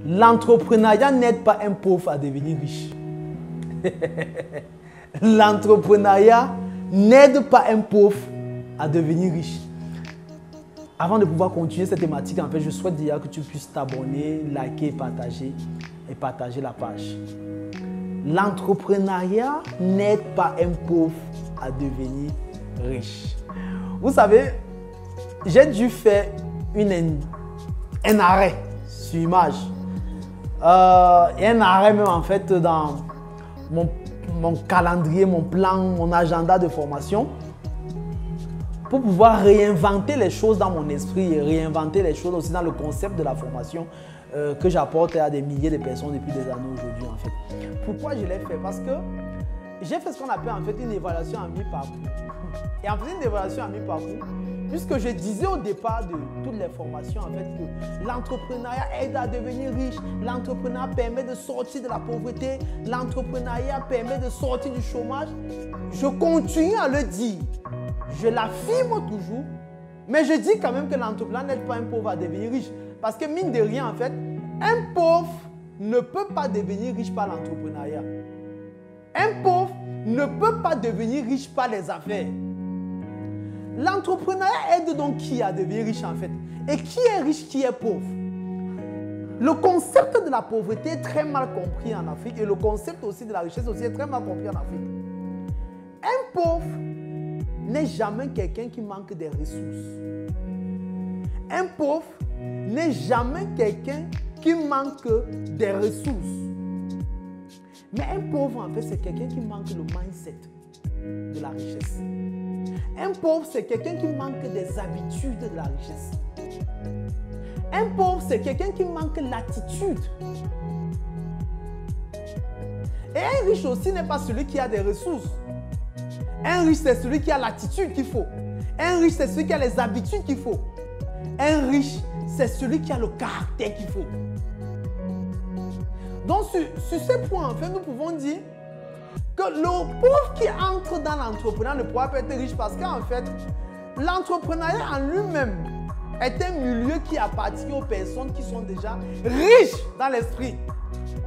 L'entrepreneuriat n'aide pas un pauvre à devenir riche. L'entrepreneuriat n'aide pas un pauvre à devenir riche. Avant de pouvoir continuer cette thématique, en fait, je souhaite déjà que tu puisses t'abonner, liker et partager la page. L'entrepreneuriat n'aide pas un pauvre à devenir riche. Vous savez, j'ai dû faire un arrêt sur image. Et un arrêt même en fait dans mon calendrier, mon plan, mon agenda de formation pour pouvoir réinventer les choses dans mon esprit et réinventer les choses aussi dans le concept de la formation que j'apporte à des milliers de personnes depuis des années aujourd'hui en fait. Pourquoi je l'ai fait? Parce que j'ai fait ce qu'on appelle en fait une évaluation à mi-parcours. Et en faisant une évaluation à mi-parcours, puisque je disais au départ de toutes les formations en fait que l'entrepreneuriat aide à devenir riche, l'entrepreneuriat permet de sortir de la pauvreté, l'entrepreneuriat permet de sortir du chômage, je continue à le dire, je l'affirme toujours, mais je dis quand même que l'entrepreneuriat n'aide pas un pauvre à devenir riche. Parce que mine de rien en fait, un pauvre ne peut pas devenir riche par l'entrepreneuriat. Un pauvre ne peut pas devenir riche par les affaires. L'entrepreneuriat aide donc qui à devenir riche en fait? Et qui est riche, qui est pauvre? Le concept de la pauvreté est très mal compris en Afrique et le concept aussi de la richesse aussi est très mal compris en Afrique. Un pauvre n'est jamais quelqu'un qui manque des ressources. Un pauvre n'est jamais quelqu'un qui manque des ressources. Mais un pauvre en fait c'est quelqu'un qui manque le mindset de la richesse. Un pauvre, c'est quelqu'un qui manque des habitudes de la richesse. Un pauvre, c'est quelqu'un qui manque l'attitude. Et un riche aussi n'est pas celui qui a des ressources. Un riche, c'est celui qui a l'attitude qu'il faut. Un riche, c'est celui qui a les habitudes qu'il faut. Un riche, c'est celui qui a le caractère qu'il faut. Donc, sur ce point, en fait, nous pouvons dire que le pauvre qui entre dans l'entrepreneuriat ne pourra pas être riche parce qu'en fait, l'entrepreneuriat en lui-même est un milieu qui appartient aux personnes qui sont déjà riches dans l'esprit,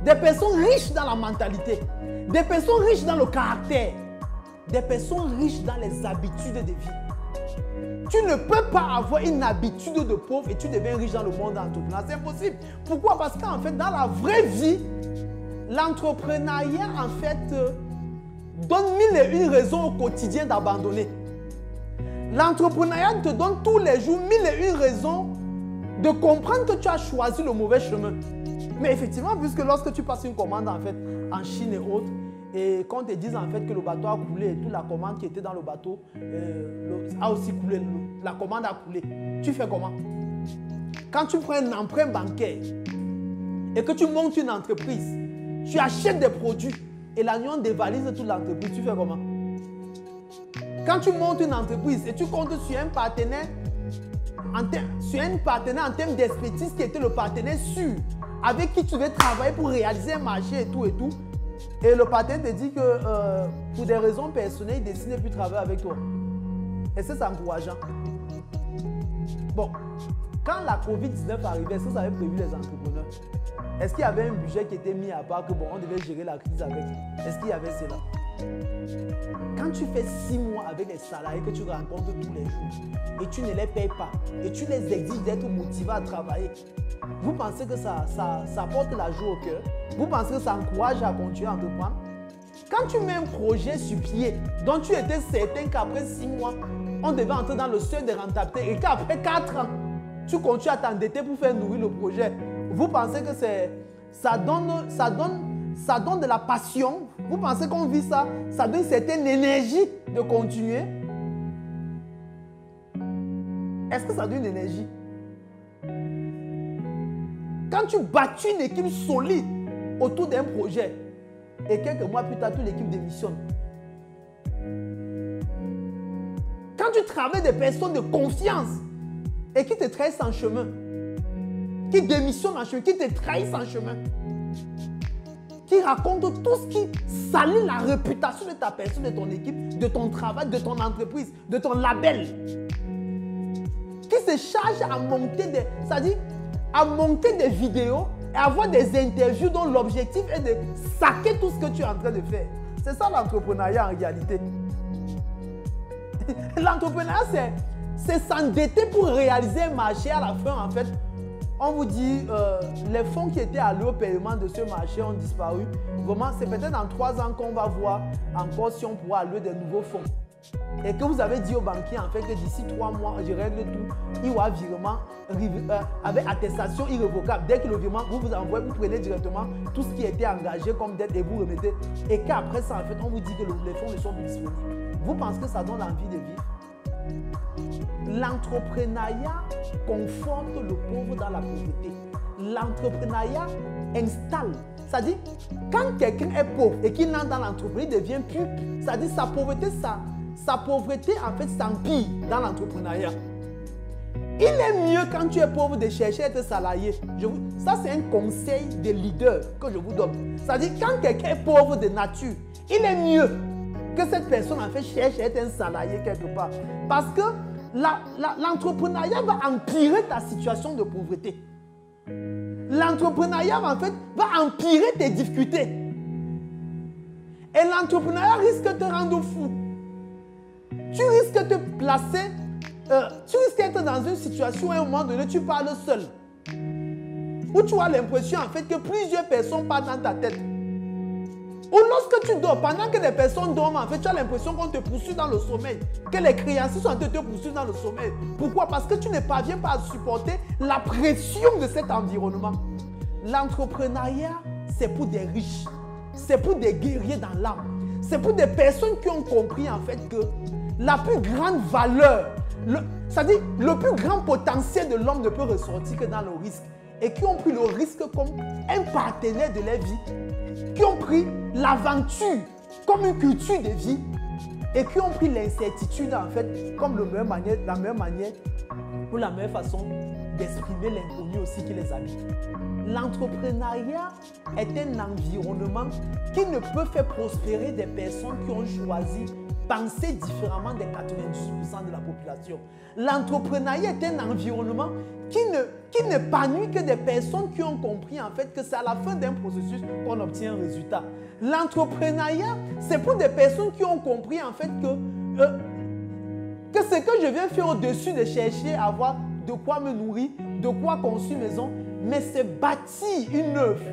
des personnes riches dans la mentalité, des personnes riches dans le caractère, des personnes riches dans les habitudes de vie. Tu ne peux pas avoir une habitude de pauvre et tu deviens riche dans le monde entrepreneurial. C'est impossible. Pourquoi? Parce qu'en fait, dans la vraie vie, l'entrepreneuriat en fait donne mille et une raisons au quotidien d'abandonner. L'entrepreneuriat te donne tous les jours mille et une raisons de comprendre que tu as choisi le mauvais chemin. Mais effectivement, puisque lorsque tu passes une commande en fait en Chine et autres, et qu'on te dise en fait que le bateau a coulé et toute la commande qui était dans le bateau a aussi coulé, la commande a coulé, tu fais comment? Quand tu prends un emprunt bancaire et que tu montes une entreprise, tu achètes des produits et l'agent dévalise toute l'entreprise, tu fais comment? Quand tu montes une entreprise et tu comptes sur un partenaire en termes d'expertise qui était le partenaire sûr, avec qui tu veux travailler pour réaliser un marché et tout, et le partenaire te dit que pour des raisons personnelles, il décide de ne plus travailler avec toi. Est-ce que c'est encourageant? Bon, quand la COVID-19 arrivait, est-ce que ça avait prévu les entrepreneurs? Est-ce qu'il y avait un budget qui était mis à part que bon, on devait gérer la crise avec? Est-ce qu'il y avait cela? Quand tu fais 6 mois avec des salariés que tu rencontres tous les jours et tu ne les payes pas et tu les exiges d'être motivés à travailler, vous pensez que ça porte la joie au cœur? Vous pensez que ça encourage à continuer à entreprendre? Quand tu mets un projet sur pied dont tu étais certain qu'après 6 mois, on devait entrer dans le seuil de rentabilité et qu'après 4 ans, tu continues à t'endetter pour faire nourrir le projet, vous pensez que ça donne de la passion? Vous pensez qu'on vit ça? Ça donne une certaine énergie de continuer? Est-ce que ça donne une énergie? Quand tu bâtis une équipe solide autour d'un projet et quelques mois plus tard, toute l'équipe démissionne. Quand tu travailles des personnes de confiance et qui te trahissent en chemin, qui démissionnent en chemin, qui te trahissent en chemin, qui racontent tout ce qui salit la réputation de ta personne, de ton équipe, de ton travail, de ton entreprise, de ton label, qui se charge à monter des, c'est-à-dire à monter des vidéos et avoir des interviews dont l'objectif est de saquer tout ce que tu es en train de faire. C'est ça l'entrepreneuriat en réalité. L'entrepreneuriat, c'est s'endetter pour réaliser un marché. À la fin, en fait, on vous dit les fonds qui étaient alloués au paiement de ce marché ont disparu. Vraiment, c'est peut-être dans 3 ans qu'on va voir encore si on pourra allouer des nouveaux fonds. Et que vous avez dit au banquier en fait que d'ici 3 mois, je règle tout, il y aura virement avec attestation irrévocable. Dès que le virement, vous envoyez, vous prenez directement tout ce qui était engagé comme dette et vous remettez. Et qu'après ça, en fait, on vous dit que les fonds ne sont plus disponibles. Vous pensez que ça donne envie de vivre? L'entrepreneuriat conforte le pauvre dans la pauvreté. L'entrepreneuriat installe. C'est-à-dire, quand quelqu'un est pauvre et qu'il entre dans l'entrepreneuriat, il devient plus. C'est-à-dire, sa pauvreté, en fait, s'empire dans l'entrepreneuriat. Il est mieux quand tu es pauvre de chercher à être salarié. Ça, c'est un conseil de leader que je vous donne. C'est-à-dire, quand quelqu'un est pauvre de nature, il est mieux que cette personne, en fait, cherche à être un salarié quelque part. Parce que l'entrepreneuriat va empirer ta situation de pauvreté. L'entrepreneuriat, en fait, va empirer tes difficultés. Et l'entrepreneuriat risque de te rendre fou. Tu risques de te placer, tu risques d'être dans une situation où à un moment donné, tu parles seul. Où tu as l'impression, en fait, que plusieurs personnes parlent dans ta tête. Ou lorsque tu dors, pendant que des personnes dorment, en fait, tu as l'impression qu'on te poursuit dans le sommeil. Que les créanciers sont en train de te poursuivre dans le sommeil. Pourquoi? Parce que tu ne parviens pas à supporter la pression de cet environnement. L'entrepreneuriat, c'est pour des riches. C'est pour des guerriers dans l'âme. C'est pour des personnes qui ont compris, en fait, que la plus grande valeur, c'est-à-dire le plus grand potentiel de l'homme ne peut ressortir que dans le risque. Et qui ont pris le risque comme un partenaire de leur vie, qui ont pris l'aventure comme une culture de vie et qui ont pris l'incertitude en fait comme la meilleure manière ou la meilleure façon d'exprimer l'inconnu aussi qui les habite. L'entrepreneuriat est un environnement qui ne peut faire prospérer des personnes qui ont choisi penser différemment des 98% de la population. L'entrepreneuriat est un environnement qui n'épanouit que des personnes qui ont compris en fait que c'est à la fin d'un processus qu'on obtient un résultat. L'entrepreneuriat, c'est pour des personnes qui ont compris en fait que ce que je viens faire au-dessus de chercher à avoir de quoi me nourrir, de quoi construire maison, mais c'est bâtir une œuvre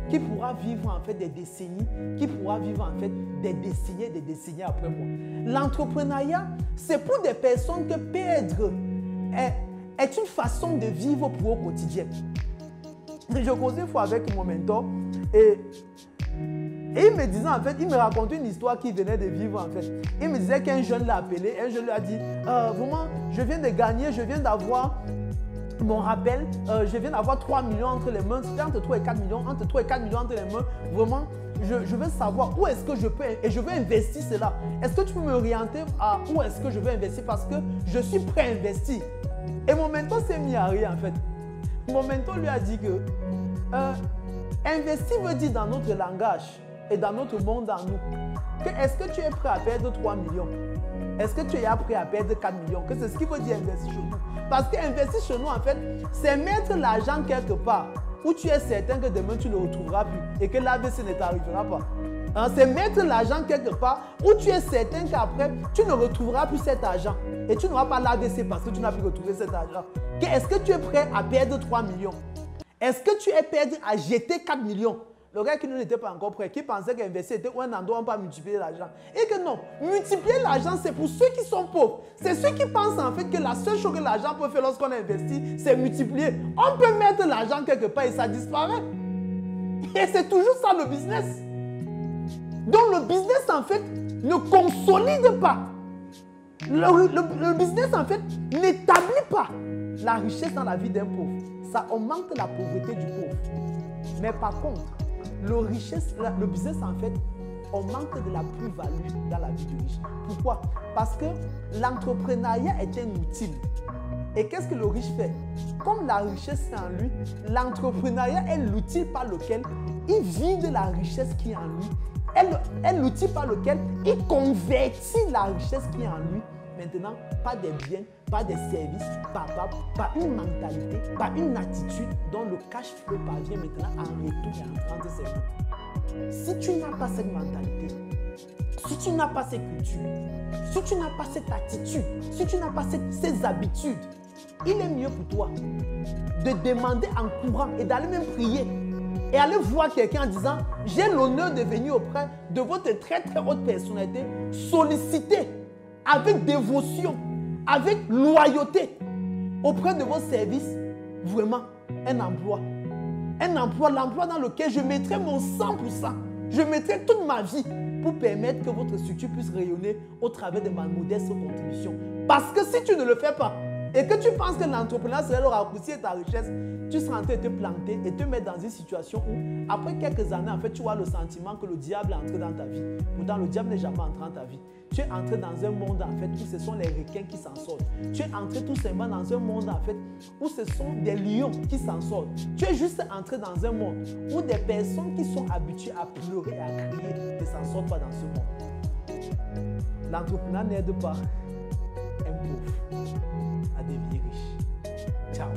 qui pourra vivre en fait des décennies, qui pourra vivre en fait des décennies après moi. L'entrepreneuriat, c'est pour des personnes que perdre est une façon de vivre pour au quotidien. Je causais une fois avec mon mentor et il me disait en fait, il me racontait une histoire qu'il venait de vivre en fait. Il me disait qu'un jeune l'a appelé, un jeune lui a dit vraiment, je viens de gagner, je viens d'avoir mon rappel, je viens d'avoir 3 millions entre les mains, c'était entre 3 et 4 millions, entre 3 et 4 millions entre les mains, vraiment, je veux savoir où est-ce que je peux, et je veux investir cela. Est-ce que tu peux me orienter à où est-ce que je veux investir parce que je suis prêt à investir. Et mon mentor s'est mis à rire en fait. Mon mentor lui a dit que investir veut dire dans notre langage et dans notre monde en nous, que est-ce que tu es prêt à perdre 3 millions? Est-ce que tu es prêt à perdre 4 millions? Que c'est ce qu'il veut dire investir chez nous. Parce qu'investir chez nous, en fait, c'est mettre l'argent quelque part où tu es certain que demain tu ne le retrouveras plus et que l'AVC ne t'arrivera pas. Hein, c'est mettre l'argent quelque part où tu es certain qu'après, tu ne retrouveras plus cet argent et tu n'auras pas l'AVC parce que tu n'as plus retrouvé cet argent. Est-ce que tu es prêt à perdre 3 millions? Est-ce que tu es prêt à jeter 4 millions? Le gars qui n'était pas encore prêt, qui pensait qu'investir était un endroit où on ne peut pas multiplier l'argent. Et que non, multiplier l'argent, c'est pour ceux qui sont pauvres. C'est ceux qui pensent en fait que la seule chose que l'argent peut faire lorsqu'on investit, c'est multiplier. On peut mettre l'argent quelque part et ça disparaît. Et c'est toujours ça le business. Donc le business en fait ne consolide pas. Le business en fait n'établit pas la richesse dans la vie d'un pauvre. Ça augmente la pauvreté du pauvre. Mais par contre, le business, en fait, on manque de la plus-value dans la vie du riche. Pourquoi? Parce que l'entrepreneuriat est un outil. Et qu'est-ce que le riche fait? Comme la richesse est en lui, l'entrepreneuriat est l'outil par lequel il vide la richesse qui est en lui. Est l'outil par lequel il convertit la richesse qui est en lui. Maintenant, pas des biens, par des services, par une mentalité, par une attitude dont le cash flow parvient maintenant en retour et en 30 secondes. Si tu n'as pas cette mentalité, si tu n'as pas ces cultures, si tu n'as pas cette attitude, si tu n'as pas ces habitudes, il est mieux pour toi de demander en courant et d'aller même prier et aller voir quelqu'un en disant « J'ai l'honneur de venir auprès de votre très très haute personnalité, solliciter avec dévotion, avec loyauté auprès de vos services, vraiment un emploi. Un emploi, l'emploi dans lequel je mettrai mon 100%, je mettrai toute ma vie pour permettre que votre structure puisse rayonner au travers de ma modeste contribution. Parce que si tu ne le fais pas, et que tu penses que l'entrepreneuriat serait le raccourci de ta richesse, tu seras en train de te planter et te mettre dans une situation où, après quelques années, en fait, tu as le sentiment que le diable est entré dans ta vie. Pourtant, le diable n'est jamais entré dans ta vie. Tu es entré dans un monde, en fait, où ce sont les requins qui s'en sortent. Tu es entré tout simplement dans un monde, en fait, où ce sont des lions qui s'en sortent. Tu es juste entré dans un monde où des personnes qui sont habituées à pleurer et à crier ne s'en sortent pas dans ce monde. L'entrepreneuriat n'aide pas un pauvre à devenir riche. Ciao.